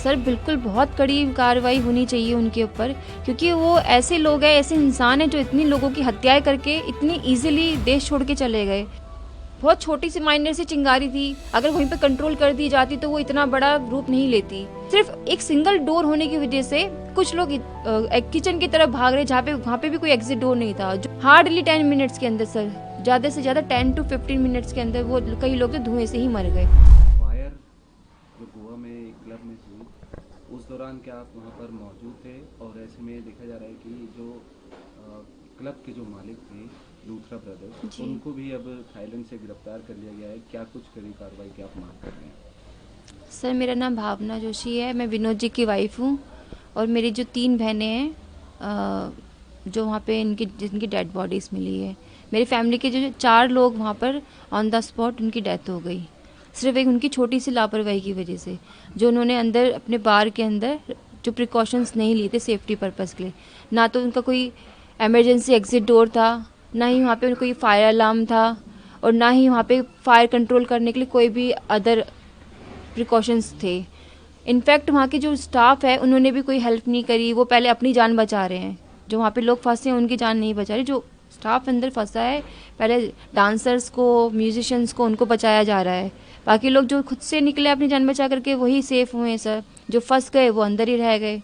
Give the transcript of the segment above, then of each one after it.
Sir बिल्कुल बहुत कड़ी कार्रवाई होनी चाहिए उनके ऊपर, क्योंकि वो ऐसे लोग हैं, ऐसे इंसान हैं जो इतनी लोगों की हत्याएं करके इतनी इजीली देश छोड़ के चले गए। बहुत छोटी सी माइनर सी चिंगारी थी, अगर वहीं पे कंट्रोल कर दी जाती तो वो इतना बड़ा रूप नहीं लेती। सिर्फ एक सिंगल डोर होने की वजह से कुछ लोग किचन की तरफ भाग रहे, जहाँ पे वहाँ पे भी कोई एग्जिट डोर नहीं था। हार्डली 10 मिनट्स के अंदर सर, ज़्यादा से ज़्यादा 10 to 15 मिनट्स के अंदर वो कई लोग तो धुएं से ही मर गए। फायर जो गोवा में एक क्लब में हुई, उस दौरान क्या आप वहाँ पर मौजूद थे? और ऐसे में देखा जा रहा है कि जो क्लब के जो मालिक थे लूथरा ब्रदर्स, उनको भी अब थाईलैंड से गिरफ्तार कर लिया गया है। क्या कुछ कड़ी कार्रवाई की आप मांग कर रहे हैं? सर मेरा नाम भावना जोशी है, मैं विनोद जी की वाइफ हूँ और मेरी जो 3 बहनें हैं जो वहाँ पे जिनकी डेड बॉडीज़ मिली है। मेरी फैमिली के जो 4 लोग वहाँ पर ऑन द स्पॉट उनकी डेथ हो गई, सिर्फ एक उनकी छोटी सी लापरवाही की वजह से, जो उन्होंने अंदर अपने बार के अंदर जो प्रिकॉशंस नहीं लिए थे सेफ्टी पर्पज़ के लिए। ना तो उनका कोई एमरजेंसी एग्जिट डोर था, ना ही वहाँ पे कोई फायर अलार्म था, और ना ही वहाँ पे फायर कंट्रोल करने के लिए कोई भी अदर प्रिकॉशंस थे। इनफैक्ट वहाँ के जो स्टाफ है उन्होंने भी कोई हेल्प नहीं करी, वो पहले अपनी जान बचा रहे हैं। जो वहाँ पे लोग फंसे हैं उनकी जान नहीं बचा रही, जो स्टाफ अंदर फंसा है पहले डांसर्स को, म्यूजिशियंस को, उनको बचाया जा रहा है। बाकी लोग जो खुद से निकले अपनी जान बचा करके वही सेफ हुए हैं सर, जो फंस गए वो अंदर ही रह गए।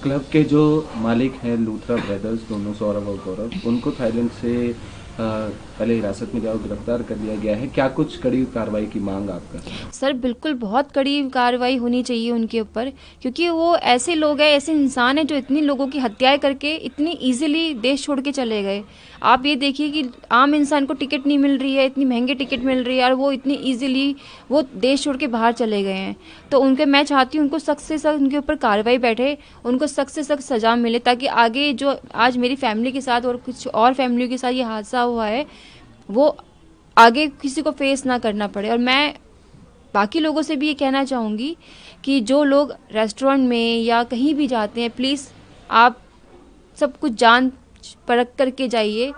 क्लब के जो मालिक हैं लूथरा ब्रदर्स, दोनों सौरभ और गौरव, उनको थाईलैंड से पहले हिरासत में जाओ गिरफ्तार कर लिया गया है। क्या कुछ कड़ी कार्रवाई की मांग आप कर रहे हैं? सर बिल्कुल बहुत कड़ी कार्रवाई होनी चाहिए उनके ऊपर, क्योंकि वो ऐसे लोग हैं, ऐसे इंसान हैं जो इतनी लोगों की हत्याएं करके इतनी इजीली देश छोड़ के चले गए। आप ये देखिए कि आम इंसान को टिकट नहीं मिल रही है, इतनी महंगी टिकट मिल रही है, और वो इतनी इजीली वो देश छोड़ के बाहर चले गए हैं। तो मैं चाहती हूँ उनको सख्त से सख्त उनके ऊपर कार्रवाई बैठे, उनको सख्त से सख्त सजा मिले, ताकि आगे जो आज मेरी फैमिली के साथ और कुछ और फैमिलियों के साथ ये हादसा हुआ है वो आगे किसी को फेस ना करना पड़े। और मैं बाकी लोगों से भी ये कहना चाहूँगी कि जो लोग रेस्टोरेंट में या कहीं भी जाते हैं, प्लीज़ आप सब कुछ जान परख करके जाइए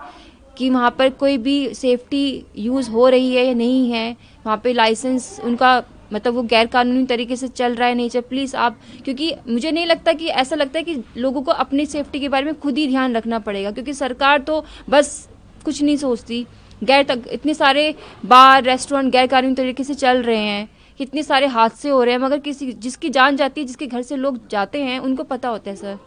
कि वहाँ पर कोई भी सेफ्टी यूज़ हो रही है या नहीं है, वहाँ पे लाइसेंस उनका मतलब वो गैर कानूनी तरीके से चल रहा है नहीं चल, प्लीज़ आप, क्योंकि मुझे नहीं लगता कि ऐसा लगता है कि लोगों को अपनी सेफ्टी के बारे में खुद ही ध्यान रखना पड़ेगा, क्योंकि सरकार तो बस कुछ नहीं सोचती। इतने सारे बार रेस्टोरेंट गैर कानूनी तरीके से चल रहे हैं, कितने सारे हादसे हो रहे हैं, मगर जिसकी जान जाती है, जिसके घर से लोग जाते हैं, उनको पता होता है सर।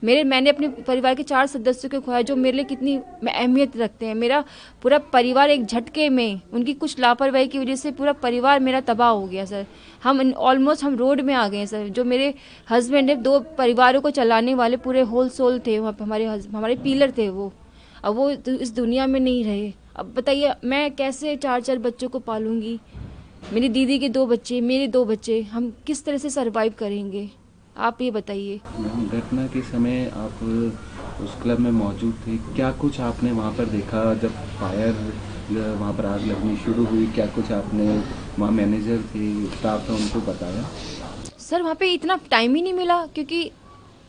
मैंने अपने परिवार के 4 सदस्यों को खोया जो मेरे लिए कितनी अहमियत रखते हैं। मेरा पूरा परिवार एक झटके में, उनकी कुछ लापरवाही की वजह से पूरा परिवार मेरा तबाह हो गया सर। हम रोड में आ गए हैं सर। जो मेरे हस्बैंड है, 2 परिवारों को चलाने वाले पूरे होल सोल थे वहाँ पे, हमारे पिलर थे वो, अब वो इस दुनिया में नहीं रहे। अब बताइए मैं कैसे 4 बच्चों को पालूंगी, मेरी दीदी के 2 बच्चे, मेरे 2 बच्चे, हम किस तरह से सरवाइव करेंगे, आप ये बताइए। घटना के समय आप उस क्लब में मौजूद थे, क्या कुछ आपने वहाँ पर देखा जब फायर वहाँ पर आग लगनी शुरू हुई? क्या कुछ आपने वहाँ मैनेजर थे, स्टाफ था, उनको बताया? सर वहाँ पे इतना टाइम ही नहीं मिला, क्योंकि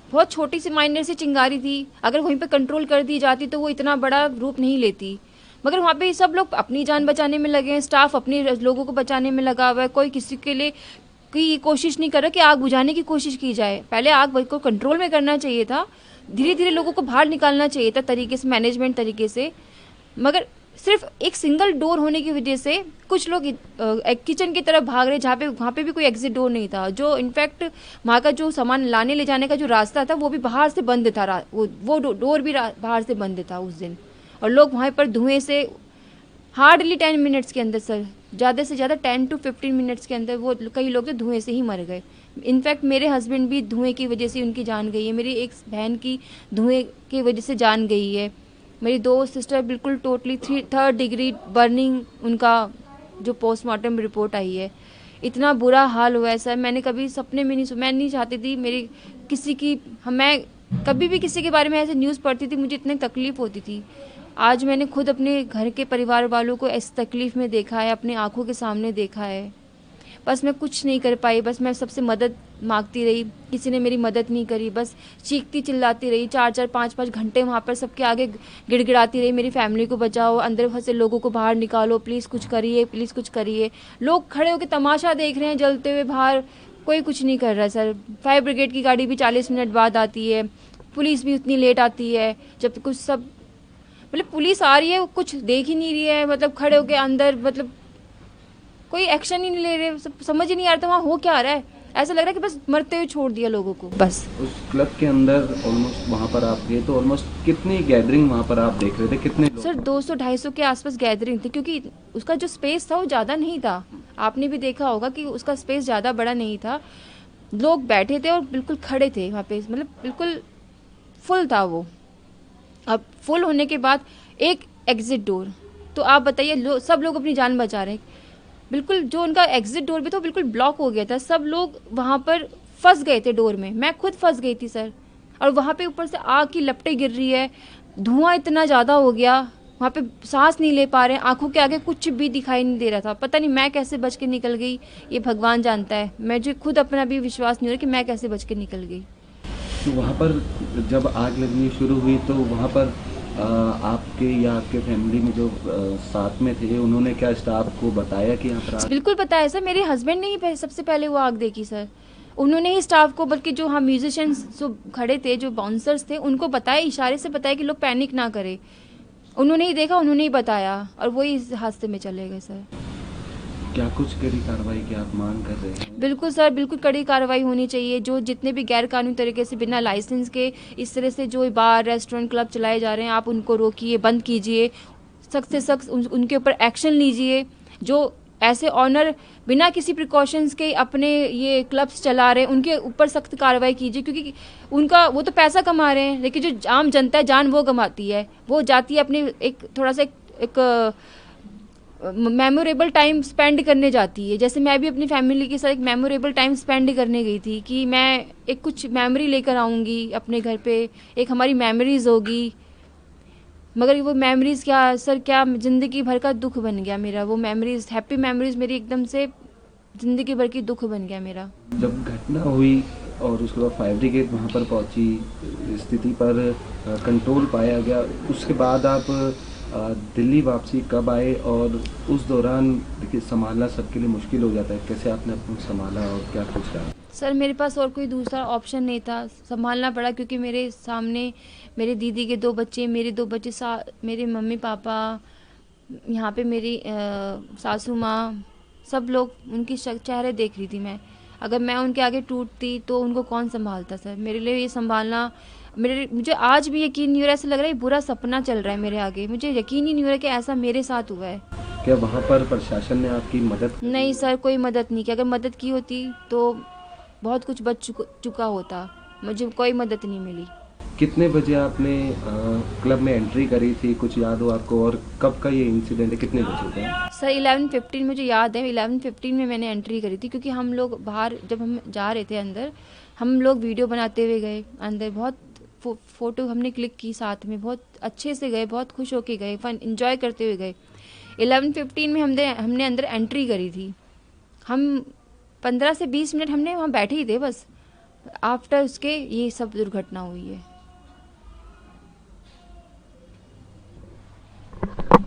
बहुत छोटी सी माइनर सी चिंगारी थी, अगर वहीं पे कंट्रोल कर दी जाती तो वो इतना बड़ा रूप नहीं लेती। मगर वहाँ पे सब लोग अपनी जान बचाने में लगे हैं, स्टाफ अपने लोगों को बचाने में लगा हुआ है, कोई किसी के लिए कोई कोशिश नहीं कर रहा कि आग बुझाने की कोशिश की जाए। पहले आग को कंट्रोल में करना चाहिए था, धीरे धीरे लोगों को बाहर निकालना चाहिए था तरीके से, मैनेजमेंट तरीके से। मगर सिर्फ एक सिंगल डोर होने की वजह से कुछ लोग किचन की तरफ भाग रहे, जहाँ पे वहाँ पे भी कोई एग्जिट डोर नहीं था। जो इनफैक्ट वहाँ का जो सामान लाने ले जाने का जो रास्ता था वो भी बाहर से बंद था, वो डोर भी बाहर से बंद था उस दिन। और लोग वहाँ पर धुएं से हार्डली 10 मिनट्स के अंदर सर, ज़्यादा से ज़्यादा 10 to 15 मिनट्स के अंदर वो कई लोग तो धुएं से ही मर गए। इनफैक्ट मेरे हस्बैंड भी धुएं की वजह से उनकी जान गई है, मेरी एक बहन की धुएं की वजह से जान गई है, मेरी 2 सिस्टर बिल्कुल टोटली 3rd डिग्री बर्निंग, उनका जो पोस्टमार्टम रिपोर्ट आई है। इतना बुरा हाल हुआ है सर, मैंने कभी सपने में नहीं, मैं नहीं चाहती थी मेरी किसी की, मैं कभी भी किसी के बारे में ऐसे न्यूज़ पढ़ती थी मुझे इतनी तकलीफ होती थी। आज मैंने खुद अपने घर के परिवार वालों को इस तकलीफ में देखा है, अपनी आंखों के सामने देखा है। बस मैं कुछ नहीं कर पाई, बस मैं सबसे मदद मांगती रही, किसी ने मेरी मदद नहीं करी, बस चीखती चिल्लाती रही 4-4 5-5 घंटे वहाँ पर सबके आगे गिड़गिड़ाती रही, मेरी फैमिली को बचाओ, अंदर फंसे लोगों को बाहर निकालो, प्लीज़ कुछ करिए, प्लीज़ कुछ करिए। लोग खड़े होकर तमाशा देख रहे हैं जलते हुए बाहर, कोई कुछ नहीं कर रहा सर। फायर ब्रिगेड की गाड़ी भी 40 मिनट बाद आती है, पुलिस भी उतनी लेट आती है। जब कुछ सब मतलब पुलिस आ रही है, वो कुछ देख ही नहीं रही है, मतलब खड़े होके अंदर, मतलब कोई एक्शन ही नहीं ले रहे। समझ ही नहीं आ रहा था वहाँ हो क्या रहा है। ऐसा लग रहा है कि बस मरते हुए छोड़ दिया लोगों को बस। उस क्लब के अंदर ऑलमोस्ट वहाँ पर आप गए तो ऑलमोस्ट कितनी गैदरिंग वहाँ पर आप देख रहे थे, कितने लोग? सर 200-250 के आसपास गैदरिंग थी, क्योंकि उसका जो स्पेस था वो ज़्यादा नहीं था। आपने भी देखा होगा कि उसका स्पेस ज़्यादा बड़ा नहीं था। लोग बैठे थे और बिल्कुल खड़े थे वहाँ पे, मतलब बिल्कुल फुल था वो। अब फुल होने के बाद एक एग्जिट डोर, तो आप बताइए सब लोग अपनी जान बचा रहे हैं। बिल्कुल जो उनका एग्जिट डोर भी था बिल्कुल ब्लॉक हो गया था। सब लोग वहाँ पर फंस गए थे डोर में। मैं खुद फंस गई थी सर। और वहाँ पे ऊपर से आग की लपटें गिर रही है, धुआं इतना ज़्यादा हो गया, वहाँ पे सांस नहीं ले पा रहे हैं, आंखों के आगे कुछ भी दिखाई नहीं दे रहा था। पता नहीं मैं कैसे बच के निकल गई, ये भगवान जानता है। मुझे खुद अपना भी विश्वास नहीं हो रहा कि मैं कैसे बच के निकल गई। तो वहाँ पर जब आग लगनी शुरू हुई तो वहाँ पर आपके या आपके फैमिली में जो साथ में थे उन्होंने क्या स्टाफ को बताया कि यहाँ पर आग? बिल्कुल बताया सर, मेरे हस्बैंड ने ही सबसे पहले वो आग देखी सर। उन्होंने ही स्टाफ को, बल्कि जो हाँ म्यूजिशियंस जो खड़े थे, जो बाउंसर्स थे, उनको बताया, इशारे से बताया कि लोग पैनिक ना करें। उन्होंने ही देखा, उन्होंने ही बताया, और वही इस हादसे में चले गए सर। क्या कुछ कड़ी कार्रवाई की आप मांग कर रहे हैं? बिल्कुल सर, बिल्कुल कड़ी कार्रवाई होनी चाहिए। जो जितने भी गैर कानूनी तरीके से बिना लाइसेंस के इस तरह से जो बार रेस्टोरेंट क्लब चलाए जा रहे हैं, आप उनको रोकिए, बंद कीजिए, सख्त से सख्त उनके ऊपर एक्शन लीजिए। जो ऐसे ऑनर बिना किसी प्रिकॉशंस के अपने ये क्लब्स चला रहे हैं, उनके ऊपर सख्त कार्रवाई कीजिए, क्योंकि उनका वो तो पैसा कमा रहे हैं, लेकिन जो आम जनता है जान वो कमाती है। वो जाती है अपने एक थोड़ा सा एक मेमोरेबल टाइम स्पेंड करने जाती है। जैसे मैं भी अपनी फैमिली के साथ एक मेमोरेबल टाइम स्पेंड करने गई थी कि मैं एक कुछ मेमोरी लेकर आऊँगी अपने घर पे, एक हमारी मेमोरीज होगी। मगर वो मेमोरीज क्या सर, क्या ज़िंदगी भर का दुख बन गया मेरा। वो मेमोरीज, हैप्पी मेमोरीज मेरी एकदम से ज़िंदगी भर की दुख बन गया मेरा। जब घटना हुई और उसके बाद फायर ब्रिगेड वहाँ पर पहुँची, स्थिति पर कंट्रोल पाया गया, उसके बाद आप दिल्ली वापसी कब आए? और उस दौरान देखिए संभालना सबके लिए मुश्किल हो जाता है, कैसे आपने अपने संभाला और क्या कुछ कहा? सर मेरे पास और कोई दूसरा ऑप्शन नहीं था, संभालना पड़ा, क्योंकि मेरे सामने मेरे दीदी के 2 बच्चे, मेरे 2 बच्चे, मेरे मम्मी पापा, यहाँ पे मेरी सासू माँ, सब लोग, उनकी चेहरे देख रही थी मैं। अगर मैं उनके आगे टूटती तो उनको कौन संभालता सर। मेरे लिए ये संभालना, मुझे आज भी यकीन नहीं हो रहा, ऐसा लग रहा है बुरा सपना चल रहा है मेरे आगे। मुझे यकीन ही नहीं हो रहा कि ऐसा मेरे साथ हुआ है। क्या वहाँ पर प्रशासन ने आपकी मदद? नहीं सर, कोई मदद नहीं की। अगर मदद की होती तो बहुत कुछ बच चुका होता। मुझे कोई मदद नहीं मिली। कितने बजे आपने क्लब में एंट्री करी थी, कुछ याद हो आपको? और कब का ये इंसिडेंट है, कितने बजे का? सर 11:15 मुझे याद है। 11:15 में मैंने एंट्री करी थी, क्योंकि हम लोग बाहर जब हम जा रहे थे अंदर, हम लोग वीडियो बनाते हुए गए अंदर, बहुत फ़ोटो हमने क्लिक की साथ में, बहुत अच्छे से गए, बहुत खुश होके गए, फन इंजॉय करते हुए गए। 11:15 में हमने अंदर एंट्री करी थी। हम 15 से 20 मिनट हमने वहाँ बैठे ही थे बस। आफ्टर उसके ये सब दुर्घटना हुई है।